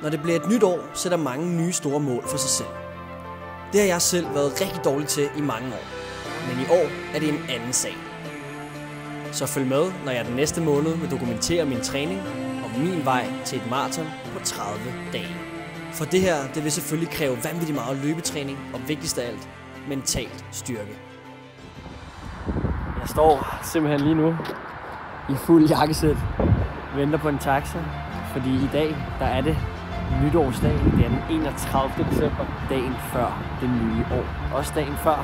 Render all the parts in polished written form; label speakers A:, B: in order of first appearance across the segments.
A: Når det bliver et nyt år, sætter mange nye store mål for sig selv. Det har jeg selv været rigtig dårlig til i mange år. Men i år er det en anden sag. Så følg med, når jeg den næste måned vil dokumentere min træning og min vej til et maraton på 30 dage. For det her, det vil selvfølgelig kræve vanvittigt meget løbetræning og vigtigst af alt, mentalt styrke. Jeg står simpelthen lige nu i fuld jakkesæt, venter på en taxa, fordi i dag, der er det nytårsdag. Det er den 31. december, dagen før det nye år. Også dagen før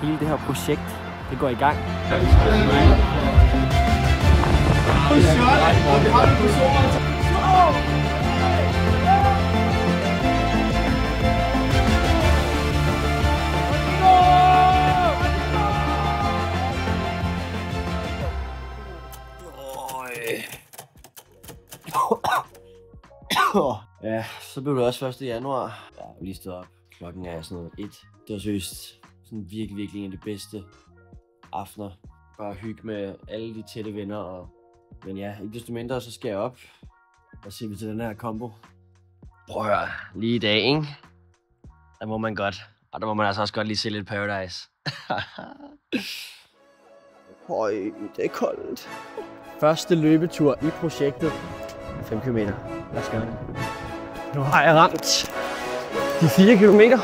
A: hele det her projekt, det går i gang. Ja, så blev det også 1. januar. Jeg har lige stået op. Klokken er sådan noget 1. Det var seriøst sådan virkelig en af de bedste aftener. Bare hygge med alle de tætte venner. Men ja, ikke desto mindre, så skal jeg op og se til den her combo. Prøv at høre, lige i dag, ikke? Der må man godt. Og der må man altså også godt lige se lidt Paradise. Høj, det er koldt. Første løbetur i projektet. 5 km. Lad os gøre det. Nu har jeg ramt de 4 kilometer.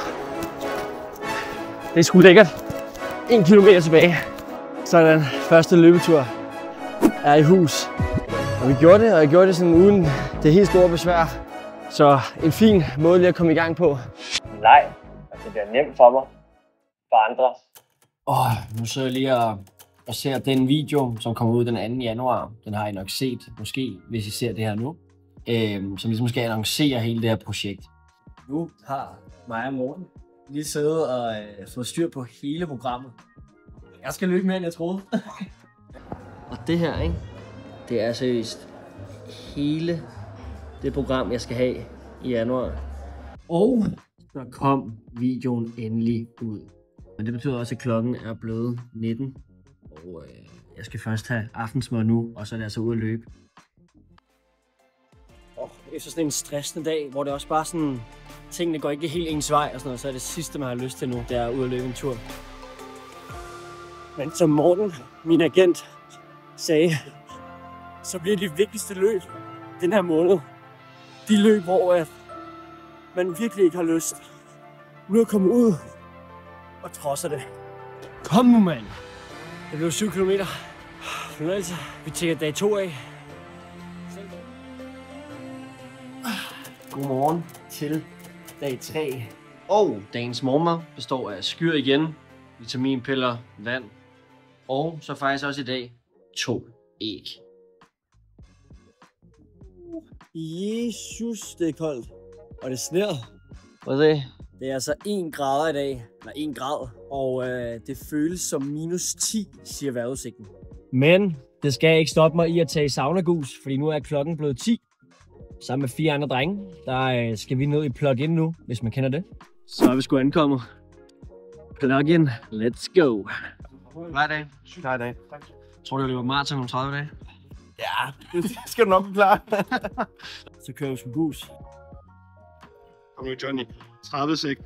A: Det er sgu lækkert. 1 kilometer tilbage. Sådan, første løbetur er i hus. Og vi gjorde det, og jeg gjorde det sådan uden det helt store besvær. Så en fin måde lige at komme i gang på. Nej, det bliver nemt for mig. For andre. Nu sidder jeg lige og ser den video, som kommer ud den 2. januar. Den har I nok set, måske, hvis I ser det her nu. Som ligesom skal annoncere hele det her projekt. Nu har mig og Morten lige siddet og fået styr på hele programmet. Jeg skal løbe mere, end jeg troede. Og det her, ikke? Det er seriøst hele det program, jeg skal have i januar. Og så kom videoen endelig ud. Men det betyder også, at klokken er blevet 19. Og jeg skal først have aftensmad nu, og så er det altså ud at løbe. Efter sådan en stressende dag, hvor det også bare sådan, tingene går ikke helt ens vej og sådan noget, så er det sidste, man har lyst til nu, det er ud at løbe en tur. Men som Morten, min agent, sagde, så bliver det vigtigste løb den her måned de løb, hvor man virkelig ikke har lyst nu at komme ud og trodse det. Kom nu, mand! Det blev 7 kilometer. Fornøjelse. Vi tjekker dag 2 af. Godmorgen til dag 3. Og dagens morgenmad består af skyr igen, vitaminpiller, vand og så faktisk også i dag 2 æg. Jesus, det er koldt. Og det sner. Prøv at se. Det er altså 1 grad i dag, eller 1 grad, og det føles som minus 10, siger vejrudsigten. Men det skal ikke stoppe mig i at tage saunagus, fordi nu er klokken blevet 10. Sammen med 4 andre drenge, der skal vi ned i plug-in nu, hvis man kender det. Så er vi sgu ankommet. Plug-in, let's go. Hej dag.
B: Hej dag.
A: Tror du, jeg løber maraton om 30 dage?
B: Ja, det skal du nok blive klar.
A: Så kører vi som bus.
B: Kom nu, Johnny. 30 sæk.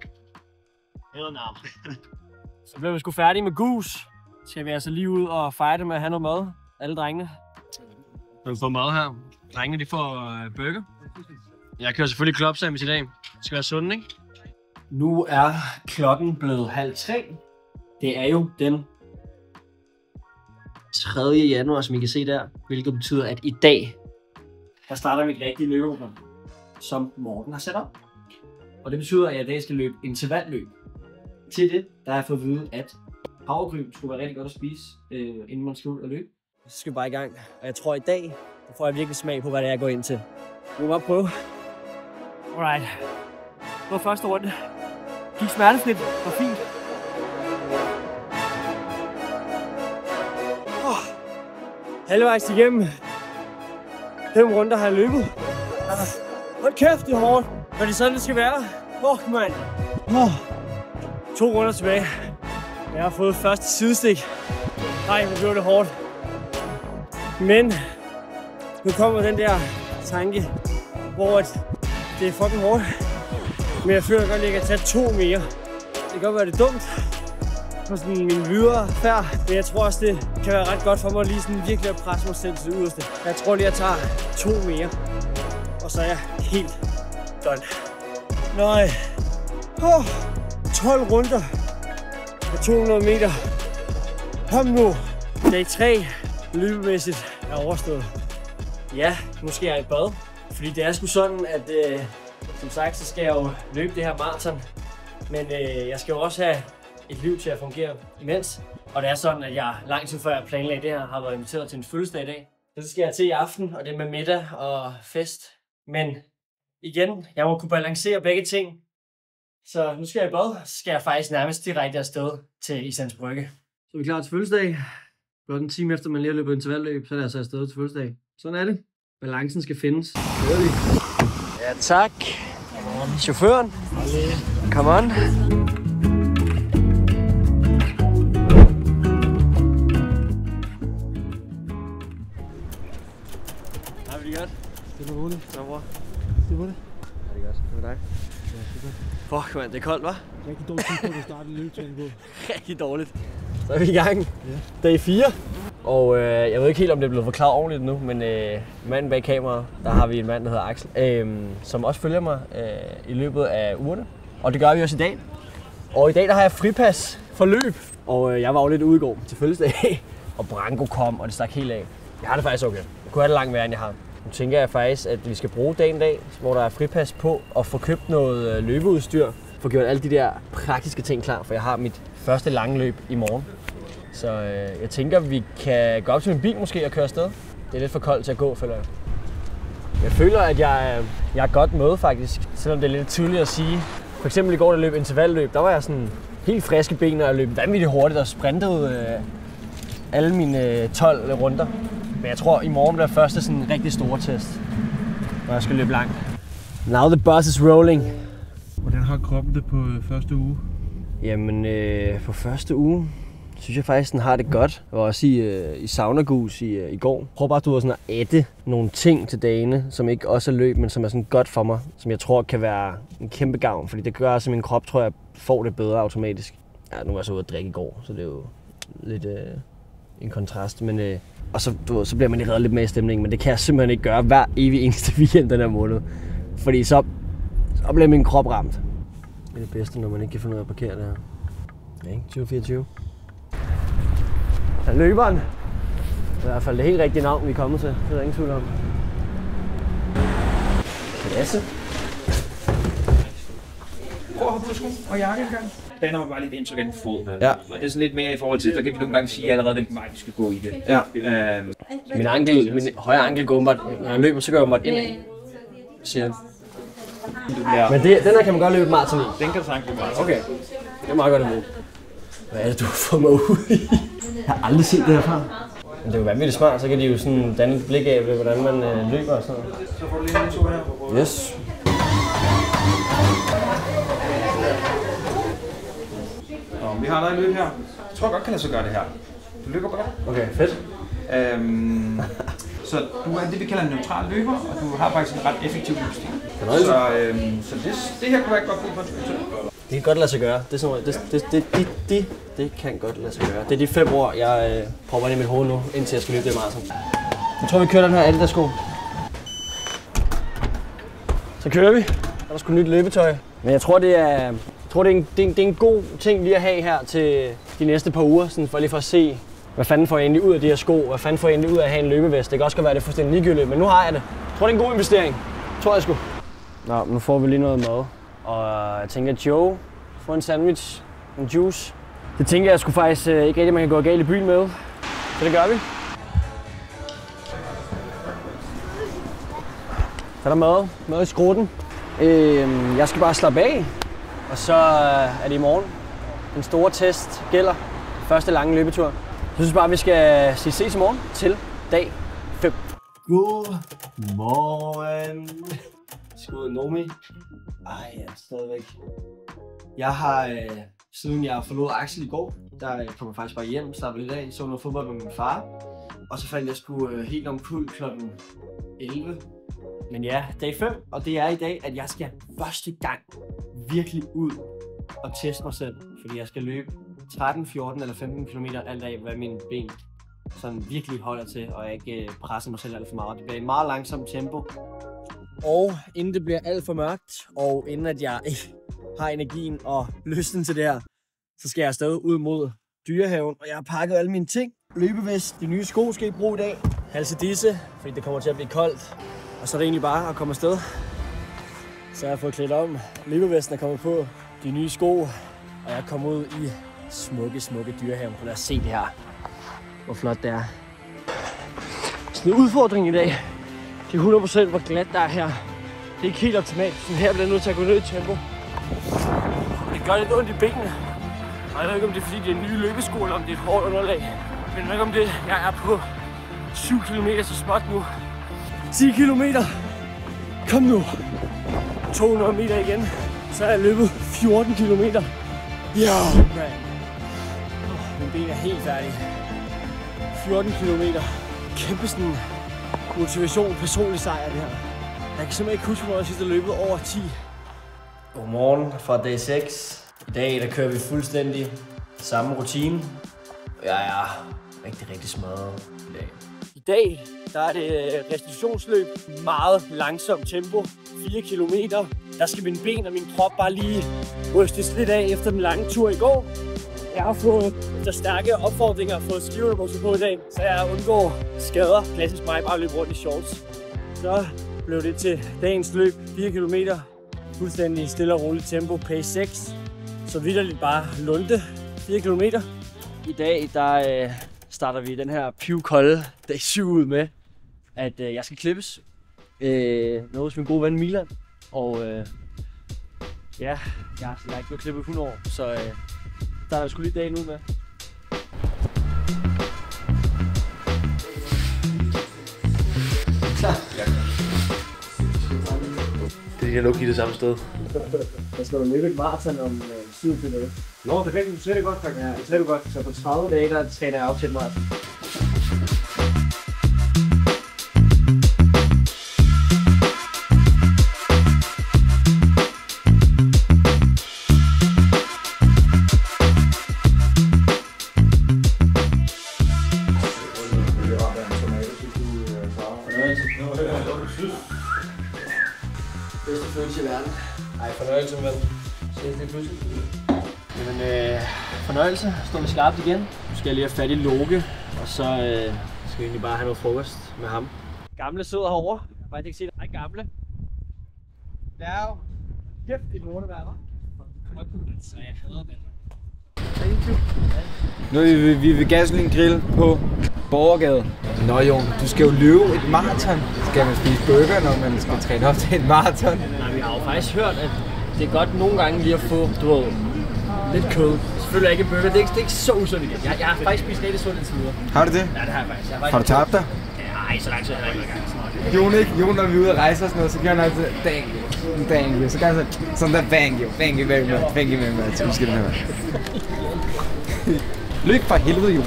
A: Så bliver vi sgu færdige med gus. Skal vi altså lige ud og fejre det med at have noget mad, alle drengene. Vi får mad her. Drengene, de får burger. Jeg kører selvfølgelig club sandwich i dag. Det skal være sundt, ikke? Nu er klokken blevet 2:30. Det er jo den 3. januar, som I kan se der. Hvilket betyder, at i dag, der starter vi et rigtigt løbeprogram, som Morten har sat op. Og det betyder, at jeg i dag skal løbe intervalløb. Til det, der har jeg fået at vide, at havregryn skulle være rigtig godt at spise, inden man skal ud og løbe. Så skal vi bare i gang. Og jeg tror, at i dag, der får jeg virkelig smag på, hvad det er, jeg går ind til. Nu må bare prøve. Alright. Det var første runde. Gik smertefrit. Det var fint. Halvvejs igennem 5 runder har jeg løbet. Hold kæft, det er hårdt. Men det er sådan, det skal være. Mand. 2 runder tilbage. Jeg har fået første sidestik. Nej, hvor blev det hårdt. Men nu kommer den der tanke, hvor Det er fucking hårdt. Men jeg føler godt, at jeg kan tage 2 mere. Det kan godt være, det er dumt på sådan min videre færd. Men jeg tror også, det kan være ret godt for mig lige sådan virkelig at presse mig selv til det yderste. Jeg tror lige, jeg tager 2 mere. Og så er jeg helt done. Nej. 12 runder på 200 meter. Kom nu. Dag 3 løbemæssigt er overstået. Ja, nu skal jeg i bad. Fordi det er sgu sådan, at som sagt, så skal jeg jo løbe det her maraton. Men jeg skal jo også have et liv til at fungere imens. Og det er sådan, at jeg lang tid før jeg planlagde det her, har været inviteret til en fødselsdag i dag. Så det skal jeg til i aften, og det er med middag og fest. Men igen, jeg må kunne balancere begge ting. Så nu skal jeg i bad, så skal jeg faktisk nærmest direkte afsted til Islands Brygge. Så er vi klar til fødselsdag. Blot en time efter man lige har løbet intervalløb, så er det altså afsted til fødselsdag. Sådan er det. Balancen skal findes. Ja, tak. Chaufføren. Come on. Har vi det godt?
C: Det er roligt.
A: Nå, bror.
C: Det var det.
A: Har det godt? Hvad med dig?
C: Ja, det er godt.
A: Fuck, man, det er koldt, hva'?
C: Rigtig dårligt tidspunkt at starte løbetræning på.
A: Rigtig dårligt. Så er vi i gang.
C: Ja.
A: Dag 4. Og jeg ved ikke helt, om det er blevet forklaret ordentligt nu, men manden bag kameraet, der har vi en mand, der hedder Axel, som også følger mig i løbet af ugerne. Og det gør vi også i dag. Og i dag der har jeg fripas for løb. Og jeg var jo lidt ude i går til fødselsdag, og Branko kom, og det stak helt af. Jeg har det faktisk okay. Jeg kunne have det langt værre, end jeg har. Nu tænker jeg faktisk, at vi skal bruge dagen dag, hvor der er fripas på, og få købt noget løbeudstyr. Få gjort alle de der praktiske ting klar, for jeg har mit første lange løb i morgen. Så jeg tænker, vi kan gå op til min bil måske og køre afsted. Det er lidt for koldt til at gå, føler jeg. Jeg føler, at jeg er godt med faktisk, selvom det er lidt tidligt at sige. For eksempel i går, der løb intervalløb, der var jeg sådan helt friske ben og løb vanvittigt hurtigt og sprintede alle mine 12 runder. Men jeg tror, i morgen bliver første sådan en rigtig store test, hvor jeg skal løbe langt. Now the bus is rolling.
C: Hvordan har kroppen det på første uge?
A: Jamen, på første uge synes jeg faktisk, den har det godt. Jeg var også i saunagus i går. Prøv bare sådan at ætte nogle ting til dagene, som ikke også er løb, men som er sådan godt for mig. Som jeg tror kan være en kæmpe gavn, fordi det gør også, at min krop, tror jeg, får det bedre automatisk. Ja, nu var jeg så ude at drikke i går, så det er jo lidt en kontrast. Men, og så bliver man lige reddet lidt med i stemningen, men det kan jeg simpelthen ikke gøre hver evig eneste weekend den her måned. Fordi så bliver min krop ramt. Det er det bedste, når man ikke kan finde ud af at parkere det her. Ja, ikke? 2024. Der er løberen. Det er i hvert fald det helt rigtige navn, vi er kommet til. Det er der ingen tvivl om. Klasse.
D: Prøv at hoppe på sko og jakke en gang. Danner man bare lidt indtryk af den fod.
A: Ja.
D: Det er sådan lidt mere i forhold til, så kan vi nogle gange sige allerede, hvilken vej vi skal gå i det.
A: Ja. Min højre ankel går åbenbart, når jeg løber, så gør jeg åbenbart indad. Siger jeg.
D: Ja.
A: Men den her kan man godt løbe maraton i.
D: Den kan du sagtens løbe.
A: Okay. Det er meget godt at vide. Hvad er det, du har fået mig ud i? Jeg har aldrig set det her før. Men det er jo vanvittigt smart, så kan de jo sådan danne et blik af, hvordan man løber og sådan noget.
D: Så får du lige en tur her.
A: Yes.
D: Vi har dig i løb her. Jeg tror godt kan lade sig gøre det her. Du løber godt.
A: Okay, fedt.
D: Så du er det, vi kalder en neutral løber, og du har faktisk en ret effektiv løbestil. Så det her kunne være godt brug for en spil.
A: Det kan godt lade sig gøre. Det er sådan, det kan godt lade sig gøre. Det er de 5 år, jeg prøver ind i mit hoved nu, indtil jeg skal løbe det maraton. Jeg tror, vi kører den her Adidas-sko. Så kører vi. Der er sgu nyt løbetøj. Men jeg tror, det er en god ting lige at have her til de næste par uger, sådan for lige for at se, hvad fanden får jeg egentlig ud af de her sko, hvad fanden får jeg egentlig ud af at have en løbevest. Det kan også godt være, det er fuldstændig ligegyldigt, men nu har jeg det. Jeg tror, det er en god investering. Tror jeg sgu. Nå, nu får vi lige noget mad. Og jeg tænker, Joe får en sandwich, en juice. Det tænker jeg sgu faktisk ikke rigtig, man kan gå galt i byen med. Så det gør vi. Så er der mad i skrutten. Jeg skal bare slappe af, og så er det i morgen. Den store test gælder. Første lange løbetur. Så synes bare, vi skal sige ses i morgen til dag 5. God morgen. Skud Nomi. Ej, jeg er stadigvæk. Jeg har, siden jeg forlod Axel i går, der kom jeg faktisk bare hjem, slappede lidt af, så noget fodbold med min far. Og så faldt jeg sgu helt omkuld kl. 11. Men ja, dag 5, og det er i dag, at jeg skal første gang virkelig ud og teste mig selv. Fordi jeg skal løbe 13, 14 eller 15 km alt af, hvad mine ben sådan virkelig holder til, og jeg ikke presser mig selv alt for meget. Det bliver et meget langsomt tempo. Og inden det bliver alt for mørkt, og inden at jeg har energien og lysten til det her, så skal jeg afsted ud mod Dyrehaven, og jeg har pakket alle mine ting. Løbevest, de nye sko skal I bruge i dag. Halse disse, fordi det kommer til at blive koldt. Og så er det egentlig bare at komme afsted. Så jeg har fået klædt om. Løbevesten er kommet på, de nye sko, og jeg er kommet ud i smukke Dyrehaven. Lad os se det her, hvor flot det er. Sådan en udfordring i dag. Det er 100% hvor glat der er her. Det er ikke helt optimalt. Sådan her bliver jeg nødt til at gå ned i tempo. Det gør lidt ondt i benene. Og jeg ved ikke om det er fordi det er nye løbesko, eller om det er et hårdt underlag. Men jeg ved ikke om det. Jeg er på 7 km så småt nu. 10 km. Kom nu. 200 meter igen. Så er jeg løbet 14 km. Ja, man. Mine ben er helt færdige. 14 km. Kæmpe sådan motivation, personlig sejr det her. Jeg kan simpelthen ikke huske, hvornår jeg sidst har løbet over 10. Godmorgen fra dag 6. I dag der kører vi fuldstændig samme rutine. Jeg er rigtig smadret i dag. I dag der er det restitutionsløb. Meget langsomt tempo. 4 kilometer. Der skal mine ben og min krop bare lige rystes lidt af efter den lange tur i går. Jeg har fået efter stærke opfordringer fået skiunderbukser på i dag, så jeg undgår skader. Klassisk mig bare løbe rundt i shorts. Så blev det til dagens løb. 4 kilometer. Fuldstændig stille og roligt tempo. Pace 6. Så vitterligt bare lunte. 4 kilometer. I dag der starter vi den her pivkolde dag 7 ud med, at jeg skal klippes. Noget hos min gode ven Milan. Og ja, jeg har ikke blevet klippet 100 år, så der er sgu lige dagen ud med.
C: Det er nok i det samme sted.
A: Jeg skal jo løbe et maraton om 7 km.
C: Nå, det kan du slet godt, faktisk.
A: Ja, det træner godt. Så på 30 dage, der træner jeg op til et maraton. Bedste følelse i verden. Ej, fornøjelse med. Ses det pludselig. Jamen, fornøjelse. Står vi skarpt igen. Nu skal jeg lige have fat i Loke, og så skal vi egentlig bare have noget frokost med ham. Gamle sidder herovre. Jeg kan ikke sige det. Hej gamle. Det er jo kæft et lortevejr, hva'? Så jeg hader Danmark.
E: Nu er vi ved Gasolin Grill på Borgergade. Nå Jon, du skal jo løbe et maraton. Skal man spise burger, når man skal træne op til et maraton?
A: Nej, vi har jo faktisk hørt, at det er godt nogle gange lige at få, lidt kød. Selvfølgelig ikke burger, det er ikke så usundt igen. Jeg har faktisk spist rigtig sundt indtil videre.
E: Har du det?
A: Ja, det har jeg faktisk.
E: Har du tabt dig?
A: Nej, så lang tid har jeg ikke været i gang.
E: Jon, når vi er ude at rejse og sådan noget, så gør han altid thank you. Så gør han sådan der thank you very much. Nu skal den her. Lykke for helvede, Jon.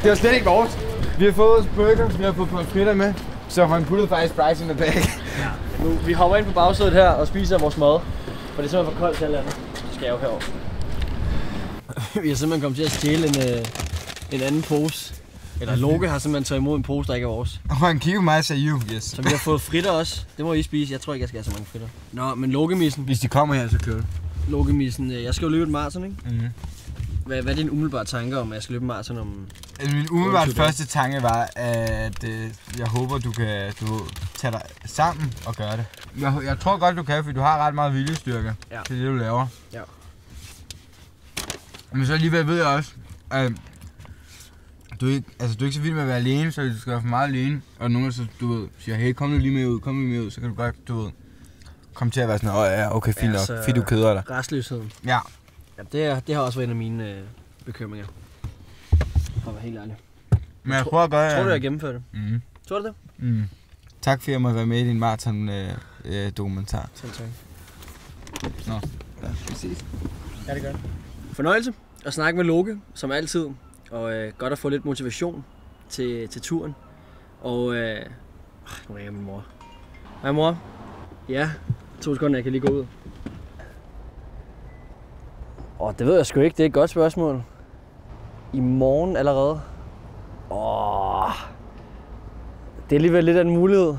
E: Det var slet ikke vores. Vi har fået burger, vi har fået pomfritter med, så han puttede faktisk fries in the bag.
A: Ja. Nu, vi hopper ind på bagsædet her og spiser vores mad, for det er simpelthen for koldt til alt andet. Så skal jeg jo herover. Vi har simpelthen kommet til at stjæle en anden pose. Eller Loke har simpelthen taget imod en pose, der ikke er vores.
E: Og han kigger mig og siger, yes.
A: Så vi har fået fritter også. Det må I spise. Jeg tror ikke, jeg skal have så mange fritter. Nå, men Lokemissen.
E: Hvis de kommer her, så kører du.
A: Lokemissen. Jeg skal jo løbe et maraton, ikke?
E: Mhm.
A: Hvad er dine umiddelbare tanker om, at jeg skal løbe en maraton om...
E: Min umiddelbart første tanke var, at jeg håber, du kan tage dig sammen og gøre det. Jeg tror godt, du kan, fordi du har ret meget viljestyrke til det, du laver.
A: Ja.
E: Men så alligevel ved jeg også, at du er ikke så vild med at være alene, så du skal være for meget alene. Og nogen så siger, hey, kom nu lige med ud, så kan du godt, komme til at være sådan, ja, okay, fint nok, fordi du keder dig.
A: Restløsheden.
E: Ja.
A: Ja, det har også været en af mine bekymringer. For at være helt ærlig.
E: Men jeg tror godt,
A: tror du, jeg gennemfører det?
E: Mhm.
A: Tror du det?
E: Mhm. Tak for at jeg måtte være med i din maraton-dokumentar.
A: Selv tak.
E: Nå, ja, præcis.
A: Ja, det gør det. Fornøjelse at snakke med Loke, som altid. Og godt at få lidt motivation til turen. Og nu ringer min mor. Hej mor. Ja, 2 sekunder, jeg kan lige gå ud. Det ved jeg sgu ikke, det er et godt spørgsmål. I morgen allerede? Det er alligevel lidt af en mulighed.